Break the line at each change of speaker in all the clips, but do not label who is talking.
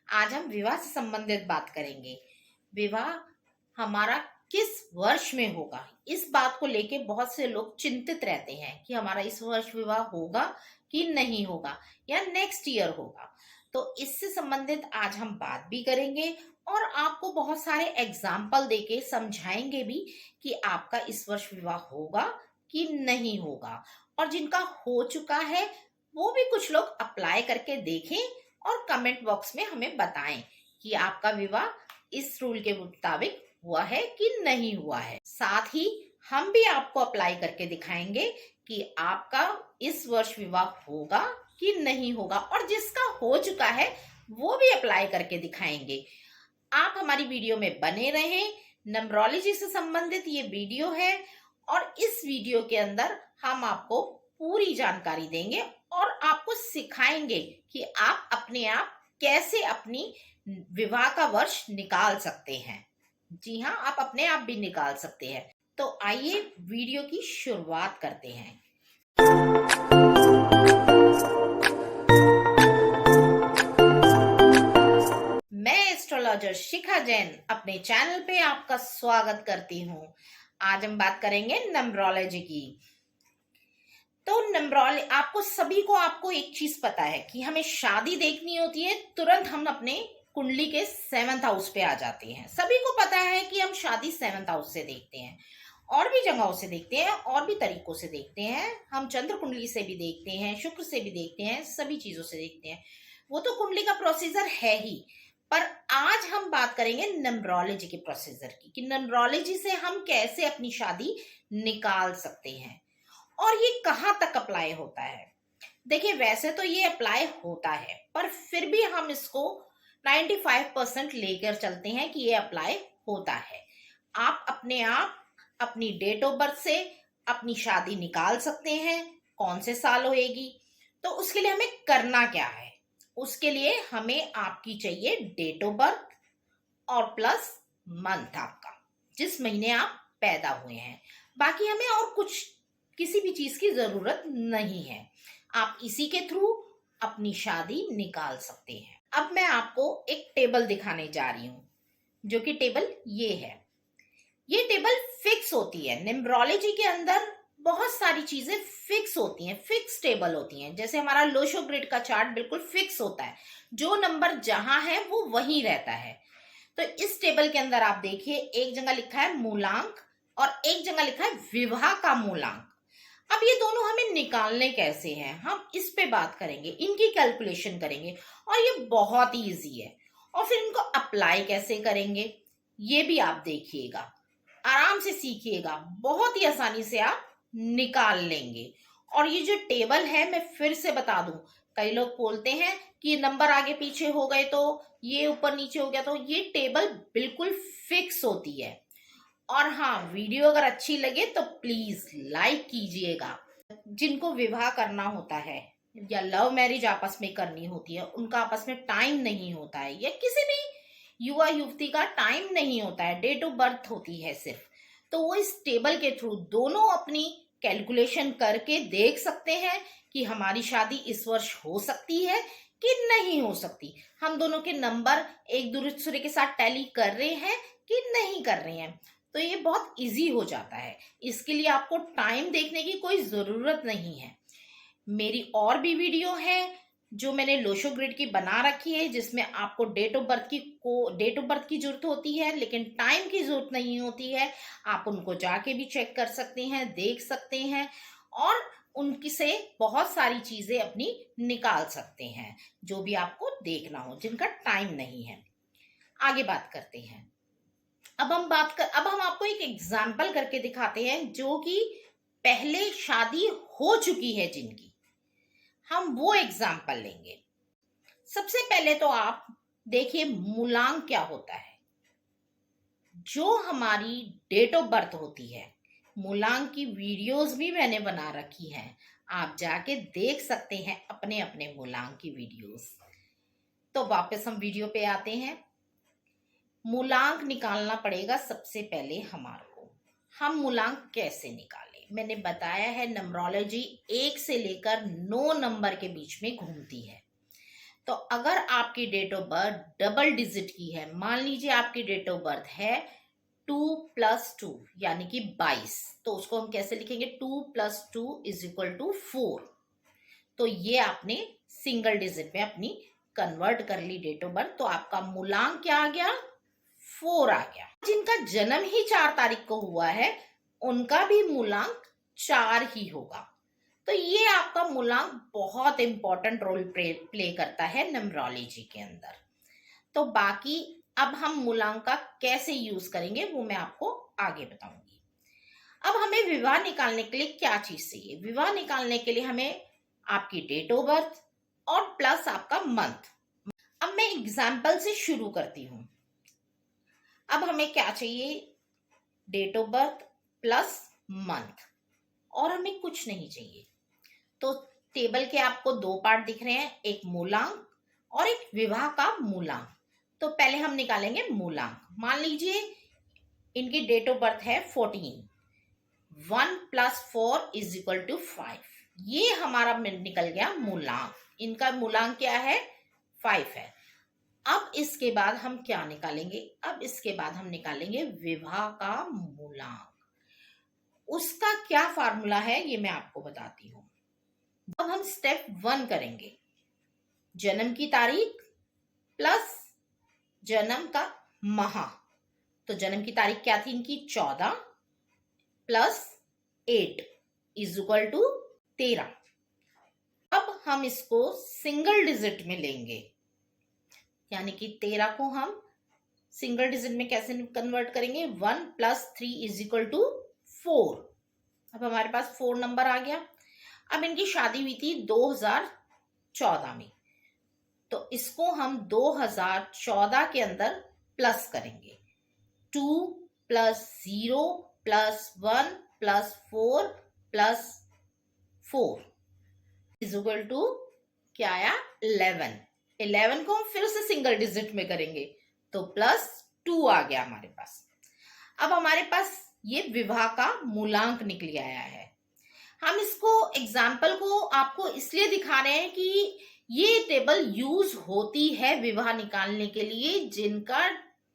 आज हम विवाह से संबंधित बात करेंगे। विवाह हमारा किस वर्ष में होगा, इस बात को लेके बहुत से लोग चिंतित रहते हैं कि हमारा इस वर्ष विवाह होगा कि नहीं होगा या नेक्स्ट ईयर होगा। तो इससे संबंधित आज हम बात भी करेंगे और आपको बहुत सारे एग्जाम्पल देके समझाएंगे भी कि आपका इस वर्ष विवाह होगा कि नहीं होगा। और जिनका हो चुका है वो भी कुछ लोग अप्लाई करके देखें और कमेंट बॉक्स में हमें बताएं कि आपका विवाह इस रूल के मुताबिक हुआ है कि नहीं हुआ है। साथ ही हम भी आपको अप्लाई करके दिखाएंगे कि आपका इस वर्ष विवाह होगा कि नहीं होगा, और जिसका हो चुका है वो भी अप्लाई करके दिखाएंगे। आप हमारी वीडियो में बने रहें। नंबरोलॉजी से संबंधित ये वीडियो है और इस वीडियो के अंदर हम आपको पूरी जानकारी देंगे और आपको सिखाएंगे कि आप अपने आप कैसे अपनी विवाह का वर्ष निकाल सकते हैं। जी हाँ, आप अपने आप भी निकाल सकते हैं। तो आइए वीडियो की शुरुआत करते हैं। मैं एस्ट्रोलॉजर शिखा जैन अपने चैनल पे आपका स्वागत करती हूँ। आज हम बात करेंगे नंबरोलॉजी की। तो नंबरोलॉजी आपको एक चीज पता है कि हमें शादी देखनी होती है, तुरंत हम अपने कुंडली के 7th हाउस पे आ जाते हैं। सभी को पता है कि हम शादी 7th हाउस से देखते हैं, और भी जगहों से देखते हैं, और भी तरीकों से देखते हैं। हम चंद्र कुंडली से भी देखते हैं, शुक्र से भी देखते हैं, सभी चीजों से देखते हैं। वो तो कुंडली का प्रोसीजर है ही, पर आज हम बात करेंगे नंबरोलॉजी के प्रोसीजर की कि नंबरोलॉजी से हम कैसे अपनी शादी निकाल सकते हैं और ये कहाँ तक अप्लाई होता है। देखिए, वैसे तो ये अप्लाई होता है, पर फिर भी हम इसको 95% लेकर चलते हैं कि ये अप्लाई होता है। आप अपने आप अपनी डेट ऑफ बर्थ से अपनी शादी निकाल सकते हैं, कौन से साल होएगी। तो उसके लिए हमें करना क्या है? उसके लिए हमें आपकी चाहिए डेट ऑफ बर्थ और प्लस मंथ आपका, जिस महीने आप पैदा हुए हैं। बाकी हमें और कुछ किसी भी चीज की जरूरत नहीं है। आप इसी के थ्रू अपनी शादी निकाल सकते हैं। अब मैं आपको एक टेबल दिखाने जा रही हूं, जो कि टेबल ये है। ये टेबल फिक्स होती है। न्यूमरोलॉजी के अंदर बहुत सारी चीजें फिक्स होती हैं, फिक्स टेबल होती हैं। जैसे हमारा लोशो ग्रिड का चार्ट बिल्कुल फिक्स होता है, जो नंबर जहां है वो वहीं रहता है। तो इस टेबल के अंदर आप देखिए, एक जगह लिखा है मूलांक और एक जगह लिखा है विवाह का मूलांक। अब ये दोनों हमें निकालने कैसे हैं, हम इस पे बात करेंगे, इनकी कैलकुलेशन करेंगे, और ये बहुत ही इजी है। और फिर इनको अप्लाई कैसे करेंगे ये भी आप देखिएगा, आराम से सीखिएगा, बहुत ही आसानी से आप निकाल लेंगे। और ये जो टेबल है, मैं फिर से बता दूं, कई लोग बोलते हैं कि नंबर आगे पीछे हो गए तो ये ऊपर नीचे हो गया, तो ये टेबल बिल्कुल फिक्स होती है। और हाँ, वीडियो अगर अच्छी लगे तो प्लीज लाइक कीजिएगा। जिनको विवाह करना होता है या लव मैरिज आपस में करनी होती है, उनका आपस में टाइम नहीं होता है, या किसी भी युवा युवती का टाइम नहीं होता है, डेट ऑफ बर्थ होती है सिर्फ, तो वो इस टेबल के थ्रू दोनों अपनी कैलकुलेशन करके देख सकते हैं कि हमारी शादी इस वर्ष हो सकती है कि नहीं हो सकती। हम दोनों के नंबर एक दूसरे के साथ टैली कर रहे हैं कि नहीं कर रहे हैं। तो ये बहुत इजी हो जाता है। इसके लिए आपको टाइम देखने की कोई जरूरत नहीं है। मेरी और भी वीडियो है जो मैंने लोशो ग्रिड की बना रखी है, जिसमें आपको डेट ऑफ बर्थ की जरूरत होती है, लेकिन टाइम की जरूरत नहीं होती है। आप उनको जाके भी चेक कर सकते हैं, देख सकते हैं, और उनकी से बहुत सारी चीजें अपनी निकाल सकते हैं, जो भी आपको देखना हो, जिनका टाइम नहीं है। आगे बात करते हैं। अब हम आपको एक एग्जाम्पल करके दिखाते हैं, जो कि पहले शादी हो चुकी है जिनकी, हम वो एग्जाम्पल लेंगे। सबसे पहले तो आप देखिए मूलांक क्या होता है। जो हमारी डेट ऑफ बर्थ होती है, मूलांक की वीडियोस भी मैंने बना रखी हैं, आप जाके देख सकते हैं अपने अपने मूलांक की वीडियोस। तो वापस हम वीडियो पे आते हैं। मूलांक निकालना पड़ेगा सबसे पहले हमारे को। हम मूलांक कैसे निकालें, मैंने बताया है, नंबरोलॉजी 1 से लेकर 9 नंबर के बीच में घूमती है। तो अगर आपकी date of birth double digit की है, मान लीजिए आपकी डेट ऑफ बर्थ है 2+2 यानी कि 22, तो उसको हम कैसे लिखेंगे? 2+2 इज इक्वल टू 4। तो ये आपने सिंगल डिजिट में अपनी कन्वर्ट कर ली डेट ऑफ बर्थ, तो आपका मूलांक क्या आ गया? 4 आ गया। जिनका जन्म ही 4 तारीख को हुआ है उनका भी मूलांक 4 ही होगा। तो ये आपका मूलांक बहुत इंपॉर्टेंट रोल प्ले करता है न्यूमरोलॉजी के अंदर। तो बाकी अब हम मूलांक का कैसे यूज करेंगे वो मैं आपको आगे बताऊंगी। अब हमें विवाह निकालने के लिए क्या चीज चाहिए? विवाह निकालने के लिए हमें आपकी डेट ऑफ बर्थ और प्लस आपका मंथ। अब मैं एग्जाम्पल से शुरू करती हूं। अब हमें क्या चाहिए? Date of birth plus month, और हमें कुछ नहीं चाहिए। तो टेबल के आपको 2 पार्ट दिख रहे हैं, एक मूलांक और एक विवाह का मूलांक। तो पहले हम निकालेंगे मूलांक। मान लीजिए इनकी डेट ऑफ बर्थ है 14, 1 + 4 इज इक्वल टू 5। ये हमारा निकल गया मूलांक। इनका मूलांक क्या है? 5 है। अब इसके बाद हम क्या निकालेंगे? अब इसके बाद हम निकालेंगे विवाह का मूलांक। उसका क्या फार्मूला है ये मैं आपको बताती हूँ। अब हम स्टेप 1 करेंगे, जन्म की तारीख प्लस जन्म का माह। तो जन्म की तारीख क्या थी इनकी? 14 + 8 इज इक्वल टू 13। अब हम इसको सिंगल डिजिट में लेंगे, यानी कि 13 को हम सिंगल डिजिट में कैसे कन्वर्ट करेंगे? 1 + 3 इज इक्वल टू 4। अब हमारे पास 4 नंबर आ गया। अब इनकी शादी हुई थी 2014 में, तो इसको हम 2014 के अंदर प्लस करेंगे। 2 + 0 + 1 + 4 + 4 इज इक्वल टू क्या आया? 11। 11 को हम फिर से सिंगल डिजिट में करेंगे तो +2 आ गया हमारे पास। अब हमारे पास ये विवाह का मूलांक निकल आया है। हम इसको एग्जाम्पल को आपको इसलिए दिखा रहे हैं कि ये टेबल यूज होती है विवाह निकालने के लिए, जिनका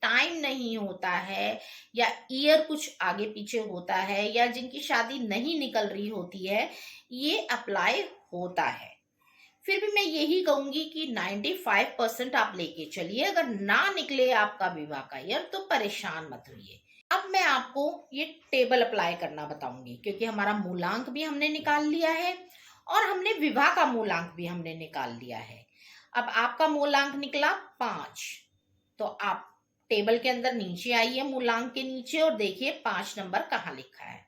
टाइम नहीं होता है या ईयर कुछ आगे पीछे होता है या जिनकी शादी नहीं निकल रही होती है, ये अप्लाई होता है। फिर भी मैं यही कहूंगी कि 95% आप लेके चलिए। अगर ना निकले आपका विवाह का ईयर तो परेशान मत होइए। अब मैं आपको ये टेबल अप्लाई करना बताऊंगी, क्योंकि हमारा मूलांक भी हमने निकाल लिया है और हमने विवाह का मूलांक भी हमने निकाल लिया है। अब आपका मूलांक निकला 5, तो आप टेबल के अंदर नीचे आइए, मूलांक के नीचे, और देखिए 5 नंबर कहाँ लिखा है।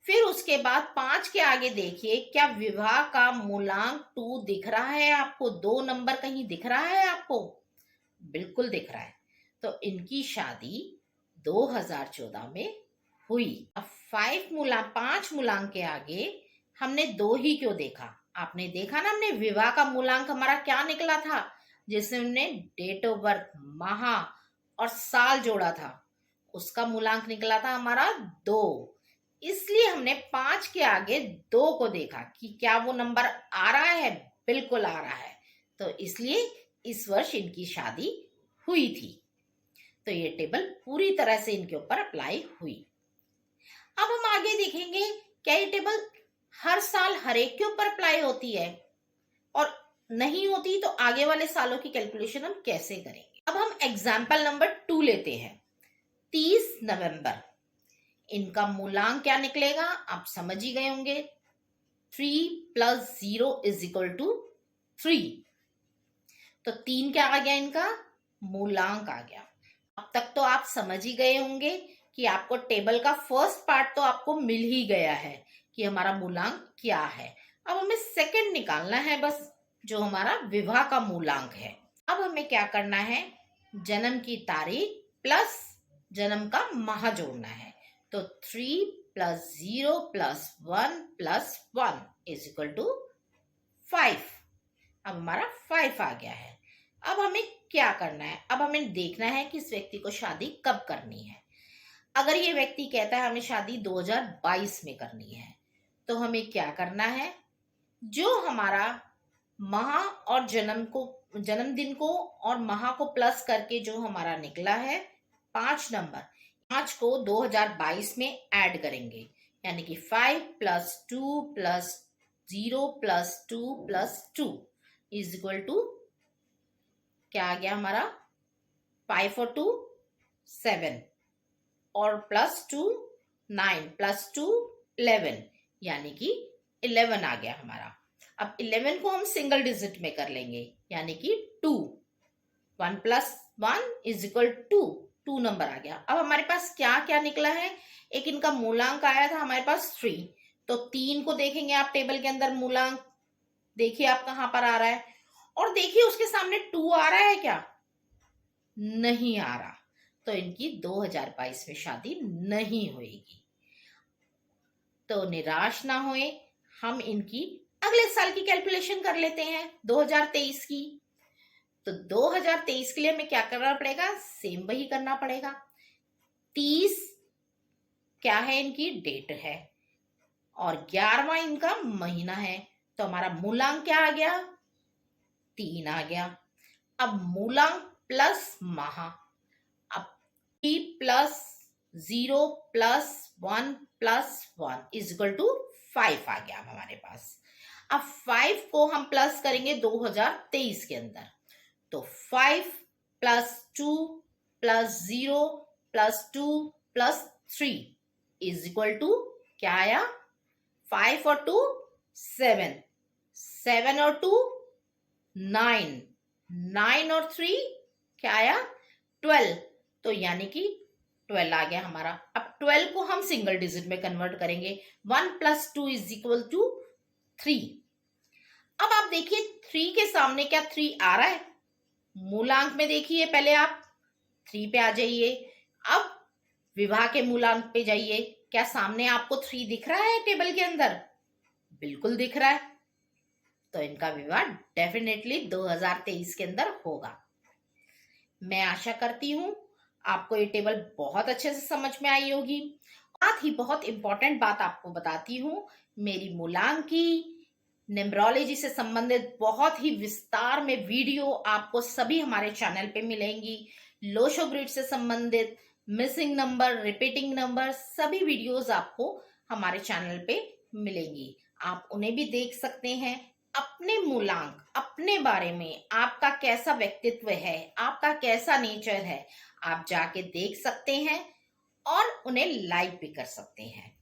फिर उसके बाद 5 के आगे देखिए, क्या विवाह का मूलांक 2 दिख रहा है आपको? 2 नंबर कहीं दिख रहा है आपको? बिल्कुल दिख रहा है। तो इनकी शादी 2014 में हुई। अब 5 मूलांक के आगे हमने 2 ही क्यों देखा? आपने देखा ना, हमने विवाह का मूलांक हमारा क्या निकला था, जिसमें हमने डेट ऑफ बर्थ, माह और साल जोड़ा था, उसका मूलांक निकला था हमारा 2। इसलिए हमने 5 के आगे 2 को देखा कि क्या वो नंबर आ रहा है? बिल्कुल आ रहा है। तो इसलिए इस वर्ष इनकी शादी हुई थी। तो ये टेबल पूरी तरह से इनके ऊपर अप्लाई हुई। अब हम आगे देखेंगे, क्या ये टेबल हर साल हर एक के ऊपर अप्लाई होती है, और नहीं होती तो आगे वाले सालों की कैलकुलेशन हम कैसे करेंगे। अब हम एग्जाम्पल नंबर 2 लेते हैं। 30 नवंबर, इनका मूलांक क्या निकलेगा आप समझ ही गए होंगे। 3 + 0 इज इक्वल टू 3। तो 3 क्या आ गया? इनका मूलांक आ गया। अब तक तो आप समझ ही गए होंगे कि आपको टेबल का फर्स्ट पार्ट तो आपको मिल ही गया है कि हमारा मूलांक क्या है। अब हमें सेकंड निकालना है बस, जो हमारा विवाह का मूलांक है। अब हमें क्या करना है? जन्म की तारीख प्लस जन्म का माह जोड़ना है। तो 3 + 0 + 1 + 1 इज इक्वल टू 5। अब हमारा 5 आ गया है। अब हमें क्या करना है? अब हमें देखना है कि इस व्यक्ति को शादी कब करनी है। अगर ये व्यक्ति कहता है हमें शादी 2022 में करनी है, तो हमें क्या करना है? जो हमारा माह और जन्मदिन को और माह को प्लस करके जो हमारा निकला है 5 नंबर, 5 को 2022 में ऐड करेंगे, यानी कि 5 + 2 + 0 + 2 + 2 इज इक्वल टू क्या आ गया हमारा 5 और 2 7 और +2 9 +2 11, यानी कि 11 आ गया हमारा। अब 11 को हम सिंगल डिजिट में कर लेंगे, यानी कि 2, 1 + 1 = 2, 2 नंबर आ गया। अब हमारे पास क्या क्या निकला है, एक इनका मूलांक आया था हमारे पास 3, तो 3 को देखेंगे आप टेबल के अंदर मूलांक, देखिए आप कहां पर आ रहा है, और देखिए उसके सामने 2 आ रहा है क्या, नहीं आ रहा, तो इनकी 2022 में शादी नहीं होगी। तो निराश ना होए, हम इनकी अगले साल की कैलकुलेशन कर लेते हैं 2023 की। तो 2023 के लिए हमें क्या करना पड़ेगा, सेम वही करना पड़ेगा। 30 क्या है, इनकी डेट है, और 11वां इनका महीना है, तो हमारा मूलांक क्या आ गया, 3 आ गया। अब मूलांक प्लस माह, अब 3 + 0 + 1 + 1 = 5 आ गया हमारे पास। अब 5 को हम प्लस करेंगे 2023 के अंदर, तो 5 + 2 + 0 + 2 + 3 = क्या आया, 5 और 2 7, 7 और 2 9, 9 और 3 क्या आया 12, तो यानी कि 12 आ गया हमारा। अब 12 को हम सिंगल डिजिट में कन्वर्ट करेंगे, 1 + 2 = 3। अब आप देखिए 3 के सामने क्या 3 आ रहा है, मूलांक में देखिए, पहले आप 3 पे आ जाइए, अब विवाह के मूलांक पे जाइए, क्या सामने आपको 3 दिख रहा है टेबल के अंदर, बिल्कुल दिख रहा है, तो इनका विवाह डेफिनेटली 2023 के अंदर होगा। मैं आशा करती हूं आपको ये टेबल बहुत अच्छे से समझ में आई होगी। साथ ही बहुत इंपॉर्टेंट बात आपको बताती हूँ, मेरी मूलांकी न्यूमरोलॉजी से संबंधित बहुत ही विस्तार में वीडियो आपको सभी हमारे चैनल पे मिलेंगी। लोशो ग्रिड से संबंधित, मिसिंग नंबर, रिपीटिंग नंबर, सभी वीडियोस आपको हमारे चैनल पे मिलेंगी, आप उन्हें भी देख सकते हैं। अपने मूलांक, अपने बारे में, आपका कैसा व्यक्तित्व है, आपका कैसा नेचर है, आप जाके देख सकते हैं और उन्हें लाइक भी कर सकते हैं।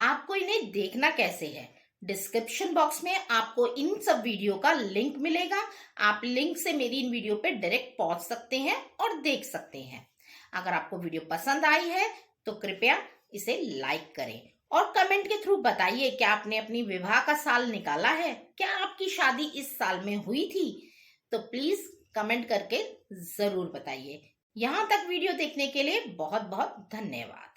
आपको इन्हें देखना कैसे है, डिस्क्रिप्शन बॉक्स में आपको इन सब वीडियो का लिंक मिलेगा, आप लिंक से मेरी इन वीडियो पे डायरेक्ट पहुंच सकते हैं और देख सकते हैं। अगर आपको वीडियो पसंद आई है तो कृपया इसे लाइक करें और कमेंट के थ्रू बताइए क्या आपने अपनी विवाह का साल निकाला है, क्या आपकी शादी इस साल में हुई थी, तो प्लीज कमेंट करके जरूर बताइए। यहाँ तक वीडियो देखने के लिए बहुत बहुत धन्यवाद।